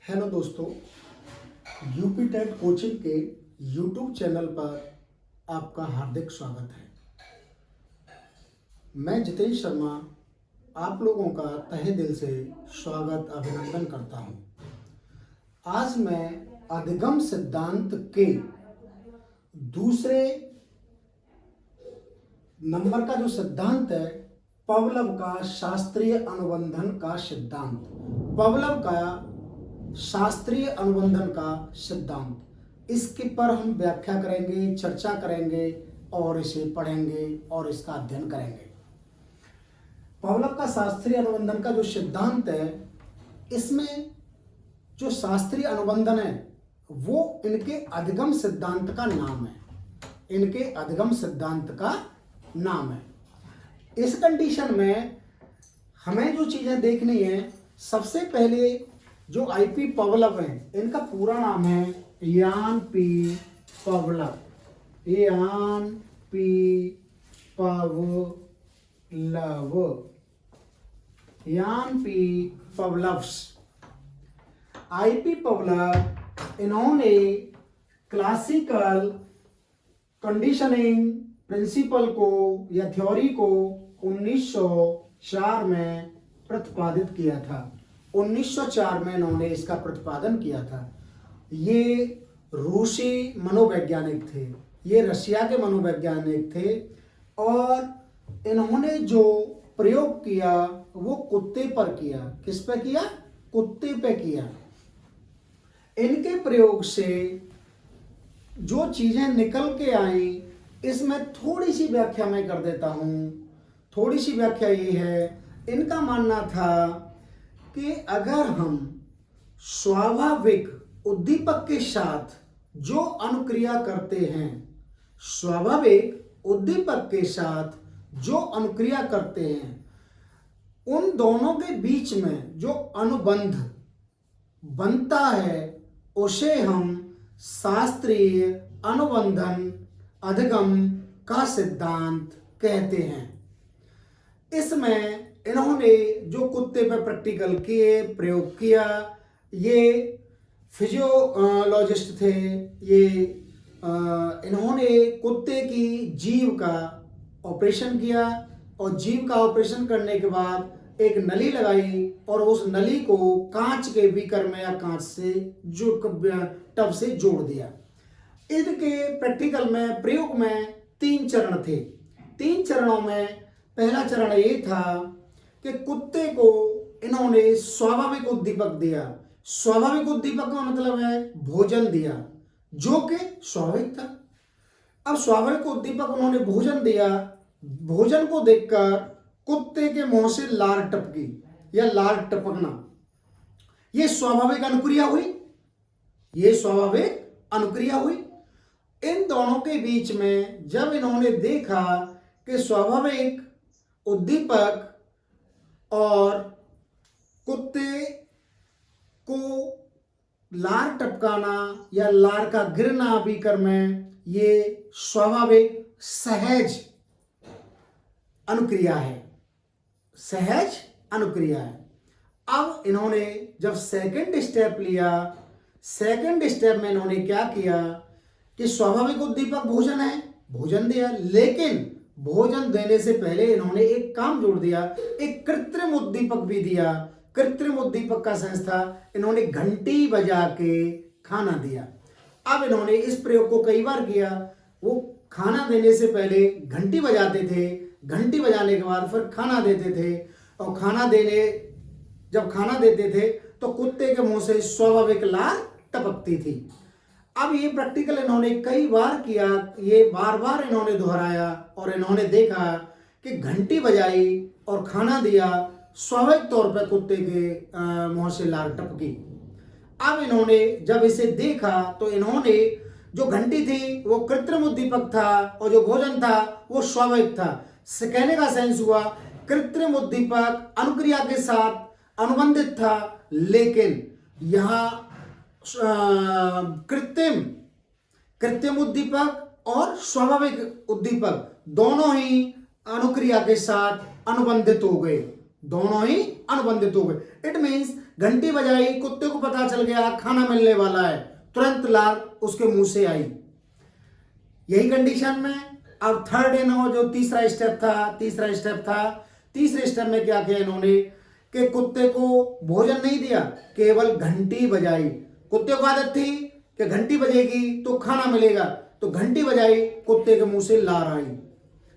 Hello दोस्तों, UP TET coaching के YouTube channel पर आपका हार्दिक स्वागत है। मैं जितेश शर्मा आप लोगों का तहे दिल से स्वागत अभिनंदन करता हूं। आज मैं अधिगम सिद्धांत के दूसरे नंबर का जो सिद्धांत है, पवलव का शास्त्रीय अनुबंधन का सिद्धांत, पवलव का शास्त्रीय अनुबंधन का सिद्धांत, इसके पर हम व्याख्या करेंगे, चर्चा करेंगे और इसे पढ़ेंगे और इसका अध्ययन करेंगे। पवलव का शास्त्रीय अनुबंधन का जो सिद्धांत है, इसमें जो शास्त्रीय अनुबंधन है वो इनके अधिगम सिद्धांत का नाम है, इनके अधिगम सिद्धांत का नाम है। इस कंडीशन में हमें जो चीजें देखनी है, सबसे पहले जो आईपी पवलव हैं, इनका पूरा नाम है यान पी पवलव, यान पी पवलव, यान पी पवलव्स। आईपी पवलव इन्होंने क्लासिकल कंडीशनिंग प्रिंसिपल को या थ्योरी को 1904 में प्रतिपादित किया था। 1904 में इन्होंने इसका प्रतिपादन किया था। ये रूसी मनोवैज्ञानिक थे, ये रशिया के मनोवैज्ञानिक थे और इन्होंने जो प्रयोग किया वो कुत्ते पर किया। किस पे किया? कुत्ते पे किया। इनके प्रयोग से जो चीजें निकल के आई, इसमें थोड़ी सी व्याख्या मैं कर देता हूं। थोड़ी सी व्याख्या ये है, इनका मानना था कि अगर हम स्वाभाविक उद्दीपक के साथ जो अनुक्रिया करते हैं, स्वाभाविक उद्दीपक के साथ जो अनुक्रिया करते हैं, उन दोनों के बीच में जो अनुबंध बनता है उसे हम शास्त्रीय अनुबंधन अधिगम का सिद्धांत कहते हैं। इसमें इन्होंने जो कुत्ते पर प्रैक्टिकल किए, प्रयोग किया, ये फिजियोलॉजिस्ट थे। ये इन्होंने कुत्ते की जीभ का ऑपरेशन किया और जीभ का ऑपरेशन करने के बाद एक नली लगाई और उस नली को कांच के बीकर में या कांच से टब से जोड़ दिया। इनके प्रैक्टिकल में, प्रयोग में 3 चरण थे। 3 चरणों में पहला चरण ये था कि कुत्ते को इन्होंने स्वाभाविक उद्दीपक दिया। स्वाभाविक उद्दीपक का मतलब है भोजन दिया, जो कि स्वाभाविक था। अब स्वाभाविक उद्दीपक उन्होंने भोजन दिया। भोजन को देखकर कुत्ते के मुंह से लार टपकी या लार टपकना, यह स्वाभाविक अनुक्रिया हुई। यह स्वाभाविक अनुक्रिया हुई। इन दोनों के बीच में जब इन्होंने देखा कि स्वाभाविक उद्दीपक और कुत्ते को लार टपकाना या लार का गिरना बीकर में, ये स्वाभाविक सहज अनुक्रिया है, सहज अनुक्रिया है। अब इन्होंने जब सेकंड स्टेप लिया, सेकंड स्टेप में इन्होंने क्या किया कि स्वाभाविक उद्दीपक भोजन है, भोजन दिया, लेकिन भोजन देने से पहले इन्होंने एक काम जोड़ दिया, एक कृत्रिम उद्दीपक भी दिया। कृत्रिम उद्दीपक का सेंस था, इन्होंने घंटी बजा के खाना दिया। अब इन्होंने इस प्रयोग को कई बार किया। वो खाना देने से पहले घंटी बजाते थे, घंटी बजाने के बाद फिर खाना देते थे, और जब खाना देते थे तो कुत्ते के मुंह से स्वाभाविक लार टपकती थी। अब ये प्रैक्टिकल इन्होंने कई बार किया, ये बार बार इन्होंने दोहराया और इन्होंने देखा कि घंटी बजाई और खाना दिया, स्वाभाविक तौर पर कुत्ते के मुंह से लार टपकी। अब इन्होंने जब इसे देखा तो इन्होंने जो घंटी थी वो कृत्रिम उद्दीपक था और जो भोजन था वो स्वाभाविक था। कहने का सेंस हुआ, कृत्रिम उद्दीपक अनुक्रिया के साथ अनुबंधित था, लेकिन यहां कृत्रिम उद्दीपक और स्वाभाविक उद्दीपक दोनों ही अनुक्रिया के साथ अनुबंधित हो गए, दोनों ही अनुबंधित हो गए। इट मीन्स घंटी बजाई, कुत्ते को पता चल गया खाना मिलने वाला है, तुरंत लार उसके मुंह से आई। यही कंडीशन में अब थर्ड इन जो तीसरा स्टेप था, तीसरे स्टेप में क्या किया इन्होंने कि कुत्ते को भोजन नहीं दिया, केवल घंटी बजाई। कुत्ते को आदत थी कि घंटी बजेगी तो खाना मिलेगा, तो घंटी बजाई, कुत्ते के मुंह से लार आई।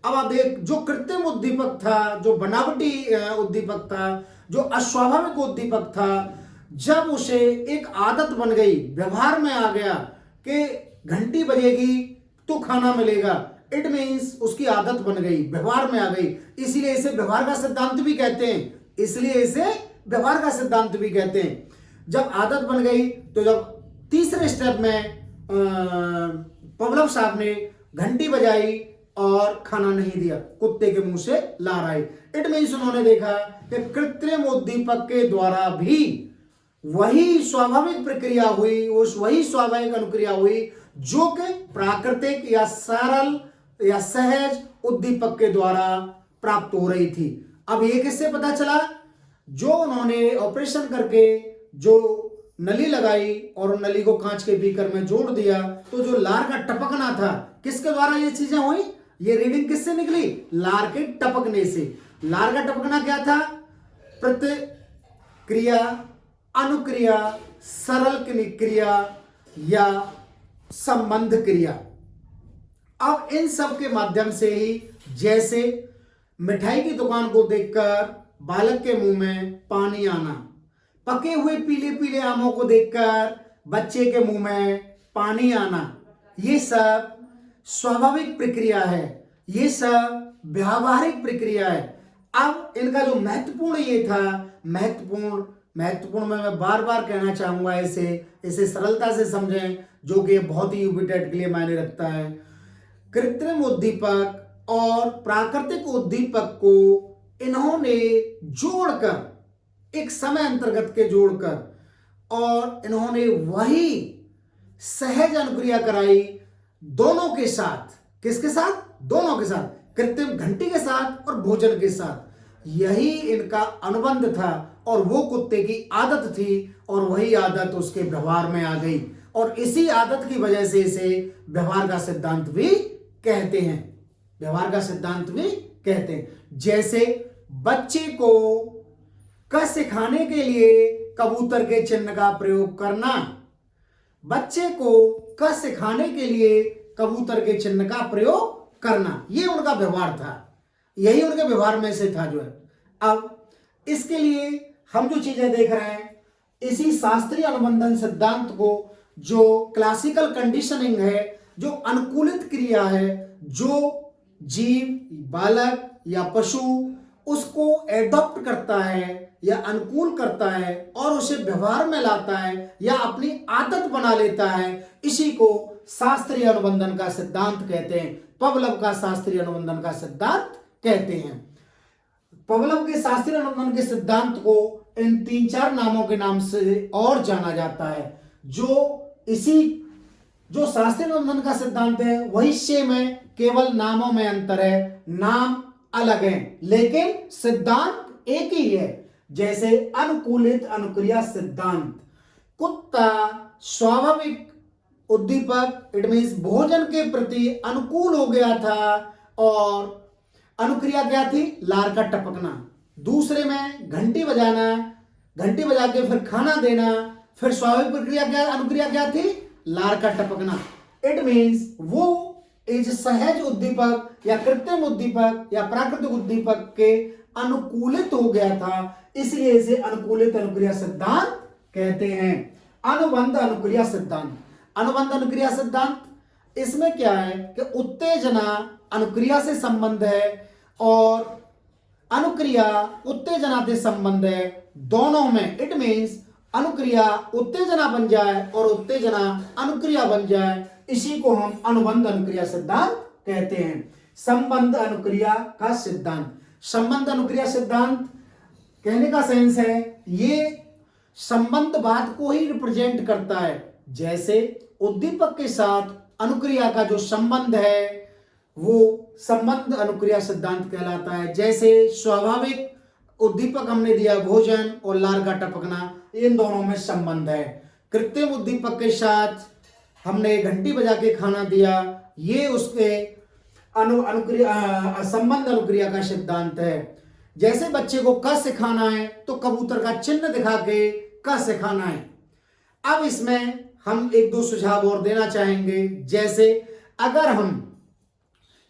अब आप देख, जो कृत्रिम उद्दीपक था, जो बनावटी उद्दीपक था, जो अस्वाभाविक उद्दीपक था, जब उसे एक आदत बन गई, व्यवहार में आ गया कि घंटी बजेगी तो खाना मिलेगा, इट मीन्स उसकी आदत बन गई, व्यवहार में आ गई। इसीलिए इसे व्यवहार का सिद्धांत भी कहते हैं, जब आदत बन गई, तो जब तीसरे स्टेप में पवलव साहब ने घंटी बजाई और खाना नहीं दिया, कुत्ते के मुंह से लार आई। इट मीन्स उन्होंने देखा कि कृत्रिम उद्दीपक के द्वारा भी वही स्वाभाविक प्रक्रिया हुई, वही स्वाभाविक अनुक्रिया हुई जो कि प्राकृतिक या सरल या सहज उद्दीपक के द्वारा प्राप्त हो रही थी। अब ये किससे पता चला? जो उन्होंने ऑपरेशन करके जो नली लगाई और नली को कांच के बीकर में जोड़ दिया, तो जो लार का टपकना था, किसके द्वारा ये चीजें हुई? ये रीडिंग किससे निकली? लार के टपकने से। लार का टपकना क्या था? प्रतिक्रिया, अनुक्रिया, सरल क्रिया या संबंध क्रिया। अब इन सब के माध्यम से ही, जैसे मिठाई की दुकान को देखकर बालक के मुंह में पानी आना, पके हुए पीले पीले आमों को देखकर बच्चे के मुंह में पानी आना, ये सब स्वाभाविक प्रक्रिया है, ये सब व्यावहारिक प्रक्रिया है। अब इनका जो महत्वपूर्ण ये था, महत्वपूर्ण में मैं बार बार कहना चाहूंगा, इसे सरलता से समझें, जो कि बहुत ही यूपी टेट के लिए मायने रखता है। कृत्रिम उद्दीपक और प्राकृतिक उद्दीपक को इन्होंने जोड़कर, एक समय अंतर्गत के जोड़कर, और इन्होंने वही सहज अनुक्रिया कराई दोनों के साथ। किसके साथ? दोनों के साथ, कृत्रिम घंटी के साथ और भोजन के साथ। यही इनका अनुबंध था और वो कुत्ते की आदत थी, और वही आदत उसके व्यवहार में आ गई, और इसी आदत की वजह से इसे व्यवहार का सिद्धांत भी कहते हैं। जैसे बच्चे को क सिखाने के लिए कबूतर के चिन्ह का प्रयोग करना, ये उनका व्यवहार था, यही उनके व्यवहार में से था जो है। अब इसके लिए हम जो चीजें देख रहे हैं, इसी शास्त्रीय अनुबंधन सिद्धांत को, जो क्लासिकल कंडीशनिंग है, जो अनुकूलित क्रिया है, जो जीव, बालक या पशु उसको एडॉप्ट करता है या अनुकूल करता है और उसे व्यवहार में लाता है या अपनी आदत बना लेता है, इसी को शास्त्रीय अनुबंधन का सिद्धांत कहते हैं। पवलव का शास्त्रीय अनुबंधन का सिद्धांत कहते हैं। पवलव के शास्त्रीय अनुबंधन के सिद्धांत को इन 3-4 नामों के नाम से और जाना जाता है। जो शास्त्रीय अनुबंधन का सिद्धांत है वही सेम है, केवल नामों में अंतर है, नाम अलग है, लेकिन सिद्धांत एक ही है। जैसे अनुकूलित अनुक्रिया सिद्धांत, कुत्ता स्वाभाविक उद्दीपक, इट मींस भोजन के प्रति अनुकूल हो गया था, और अनुक्रिया क्या थी? लार का टपकना। दूसरे में घंटी बजाना, घंटी बजा के फिर खाना देना, फिर स्वाभाविक प्रक्रिया क्या, अनुक्रिया क्या थी? लार का टपकना। इट मींस वो इस सहज उद्दीपक या कृत्रिम उद्दीपक या प्राकृतिक उद्दीपक के अनुकूलित हो गया था, इसलिए इसे अनुकूलित अनुक्रिया सिद्धांत कहते हैं। अनुबंध अनुक्रिया सिद्धांत, इसमें क्या है कि उत्तेजना अनुक्रिया से संबंध है और अनुक्रिया उत्तेजना से संबंध है, दोनों में। इट मींस अनुक्रिया उत्तेजना बन जाए और उत्तेजना अनुक्रिया बन जाए, इसी को हम अनुबंध अनुक्रिया सिद्धांत कहते हैं। संबंध अनुक्रिया सिद्धांत कहने का सेंस है, ये संबंध बात को ही रिप्रेजेंट करता है। जैसे उद्दीपक के साथ अनुक्रिया का जो संबंध है वो संबंध अनुक्रिया सिद्धांत कहलाता है। जैसे स्वाभाविक उद्दीपक हमने दिया भोजन और लार का टपकना, इन दोनों में संबंध है। कृत्रिम उद्दीपक के साथ हमने घंटी बजा के खाना दिया, ये उसके संबंध अनुक्रिया का सिद्धांत है। जैसे बच्चे को क सिखाना है तो कबूतर का चिन्ह दिखा के क सिखाना है। अब इसमें हम एक दो सुझाव और देना चाहेंगे। जैसे अगर हम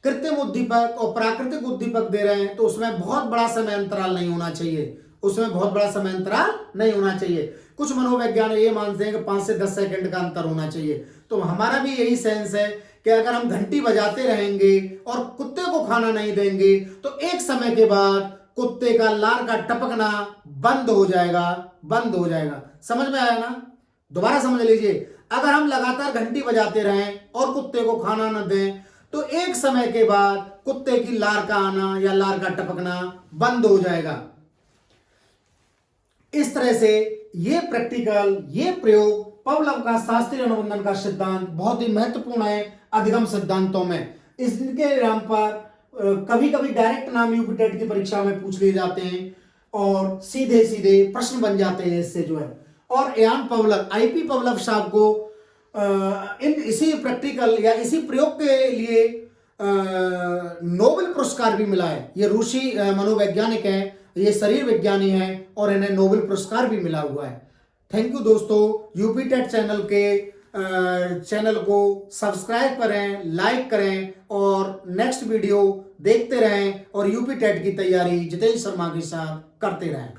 कृत्रिम उद्दीपक और प्राकृतिक उद्दीपक दे रहे हैं तो उसमें बहुत बड़ा समय अंतराल नहीं होना चाहिए, उसमें बहुत बड़ा समय अंतराल नहीं होना चाहिए। कुछ मनोवैज्ञानिक ये मानते हैं कि 5 से 10 सेकंड का अंतर होना चाहिए। तो हमारा भी यही सेंस है कि अगर हम घंटी बजाते रहेंगे और कुत्ते को खाना नहीं देंगे तो एक समय के बाद कुत्ते का लार का टपकना बंद हो जाएगा। समझ में आया ना? दोबारा समझ लीजिए, अगर हम लगातार घंटी बजाते रहें और कुत्ते को खाना न दें तो एक समय के बाद कुत्ते की लार का आना या लार का टपकना बंद हो जाएगा। इस तरह से ये प्रैक्टिकल, ये प्रयोग पवलव का शास्त्रीय अनुबंधन का सिद्धांत बहुत ही महत्वपूर्ण है अधिगम सिद्धांतों में। इसके नाम पर कभी कभी डायरेक्ट नाम यूपी टेट की परीक्षा में पूछ लिए जाते हैं और सीधे सीधे प्रश्न बन जाते हैं इससे जो है। और यान पवलव, आईपी पवलव साहब को इसी प्रैक्टिकल या इसी प्रयोग के लिए नोबेल पुरस्कार भी मिला है। ये रूसी मनोवैज्ञानिक हैं, ये शरीर विज्ञानी हैं और इन्हें नोबेल पुरस्कार भी मिला हुआ है। थैंक यू दोस्तों। यूपी टेट चैनल को सब्सक्राइब करें, लाइक करें और नेक्स्ट वीडियो देखते रहें और यूपी टेट की तैयारी जितेंद्र शर्मा के साथ करते रहें।